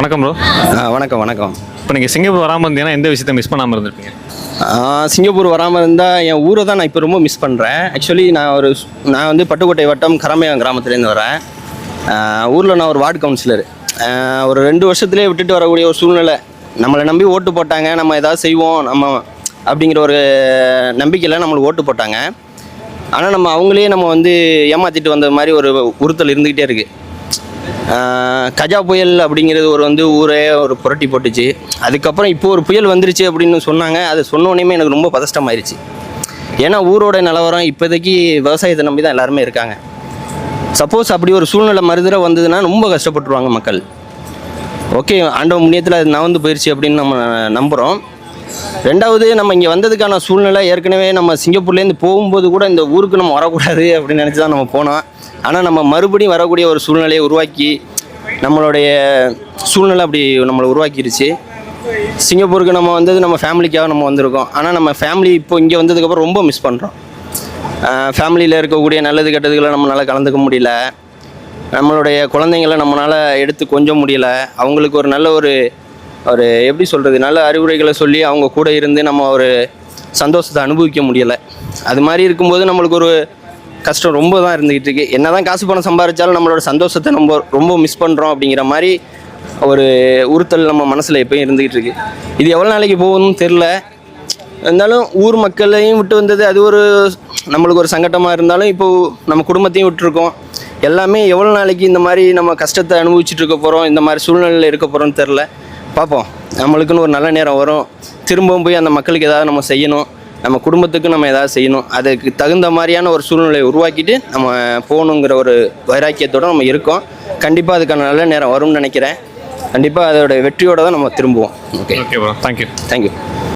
வணக்கம் ப்ரோ. வணக்கம் வணக்கம். இப்போ நீங்கள் சிங்கப்பூர் வராமல் இருந்தீங்கன்னா எந்த விஷயத்தை மிஸ் பண்ணாமல் இருந்திருப்பீங்க? சிங்கப்பூர் வராமல் இருந்தால் என் ஊரை தான் நான் இப்போ ரொம்ப மிஸ் பண்ணுறேன். ஆக்சுவலி நான் வந்து பட்டுக்கோட்டை வட்டம் கரமையம் கிராமத்துலேருந்து வரேன். ஊரில் நான் ஒரு வார்டு கவுன்சிலர். ஒரு 2 வருஷத்துலேயே விட்டுட்டு வரக்கூடிய ஒரு சூழ்நிலை. நம்மளை நம்பி ஓட்டு போட்டாங்க, நம்ம ஏதாவது செய்வோம் நம்ம அப்படிங்கிற ஒரு நம்பிக்கையில் நம்மளுக்கு ஓட்டு போட்டாங்க. ஆனால் அவங்களே நம்ம வந்து ஏமாற்றிட்டு வந்த மாதிரி ஒரு உறுத்தல் இருந்துக்கிட்டே இருக்குது. கஜா புயல் அப்படிங்கிறது ஊரே ஒரு புரட்டி போட்டுச்சு. அதுக்கப்புறம் இப்போ ஒரு புயல் வந்துருச்சு அப்படின்னு சொன்னாங்க. அது சொன்னோடனே எனக்கு ரொம்ப பதஷ்டமாயிருச்சு. ஏன்னா ஊரோட நிலவரம் இப்போதைக்கு விவசாயத்தை நம்பி தான் எல்லாருமே இருக்காங்க. சப்போஸ் அப்படி ஒரு சூழ்நிலை மறுதடவை வந்ததுன்னா ரொம்ப கஷ்டப்பட்டுருவாங்க மக்கள். ஓகே, ஆண்டவன் முன்னியத்தில் அது நகர்ந்து போயிடுச்சு அப்படின்னு நம்ம நம்புகிறோம். ரெண்டாவது, நம்ம இங்கே வந்ததுக்கான சூழ்நிலை ஏற்கனவே நம்ம சிங்கப்பூர்லேருந்து போகும்போது கூட இந்த ஊருக்கு நம்ம வரக்கூடாது அப்படின்னு நினச்சி தான் நம்ம போனோம். ஆனால் நம்ம மறுபடியும் வரக்கூடிய ஒரு சூழ்நிலையை உருவாக்கி நம்மளுடைய சூழ்நிலை அப்படி நம்மளை உருவாக்கிடுச்சு. சிங்கப்பூருக்கு நம்ம வந்தது நம்ம ஃபேமிலிக்காக நம்ம வந்திருக்கோம். ஆனால் நம்ம ஃபேமிலி இப்போ இங்கே வந்ததுக்கப்புறம் ரொம்ப மிஸ் பண்ணுறோம். ஃபேமிலியில் இருக்கக்கூடிய நல்லது கெட்டதுகளை நம்மளால் கலந்துக்க முடியல. நம்மளுடைய குழந்தைங்களை நம்மளால் எடுத்து கொஞ்சம் முடியல. அவங்களுக்கு ஒரு நல்ல ஒரு எப்படி சொல்கிறது, நல்ல அறிவுரைகளை சொல்லி அவங்க கூட இருந்து நம்ம ஒரு சந்தோஷத்தை அனுபவிக்க முடியலை. அது மாதிரி இருக்கும்போது நம்மளுக்கு ஒரு கஷ்டம் ரொம்ப தான் இருந்துக்கிட்டு இருக்கு. என்ன தான் காசு பணம் சம்பாதிச்சாலும் நம்மளோட சந்தோஷத்தை நம்ம ரொம்ப மிஸ் பண்ணுறோம் அப்படிங்கிற மாதிரி ஒரு உறுத்தல் நம்ம மனசில் எப்பயும் இருந்துக்கிட்டு இருக்கு. இது எவ்வளோ நாளைக்கு போகணும்னு தெரில. இருந்தாலும் ஊர் மக்களையும் விட்டு வந்தது அது நம்மளுக்கு ஒரு சங்கடமாக இருந்தாலும் இப்போது நம்ம குடும்பத்தையும் விட்டுருக்கோம். எல்லாமே எவ்வளோ நாளைக்கு இந்த மாதிரி நம்ம கஷ்டத்தை அனுபவிச்சுட்டு இருக்க போகிறோம், இந்த மாதிரி சூழ்நிலையில் இருக்க போகிறோம்னு தெரில. பார்ப்போம், நம்மளுக்குன்னு ஒரு நல்ல நேரம் வரும். திரும்பவும் போய் அந்த மக்களுக்கு ஏதாவது நம்ம செய்யணும், நம்ம குடும்பத்துக்கு நம்ம ஏதாவது செய்யணும். அதுக்கு தகுந்த மாதிரியான ஒரு சூழ்நிலையை உருவாக்கிட்டு நம்ம போகணுங்கிற ஒரு வைராக்கியத்தோடு நம்ம இருக்கோம். கண்டிப்பாக அதுக்கான நல்ல நேரம் வரும்னு நினைக்கிறேன். கண்டிப்பாக அதோட வெற்றியோடு தான் நம்ம திரும்புவோம். Okay okay bro, thank you.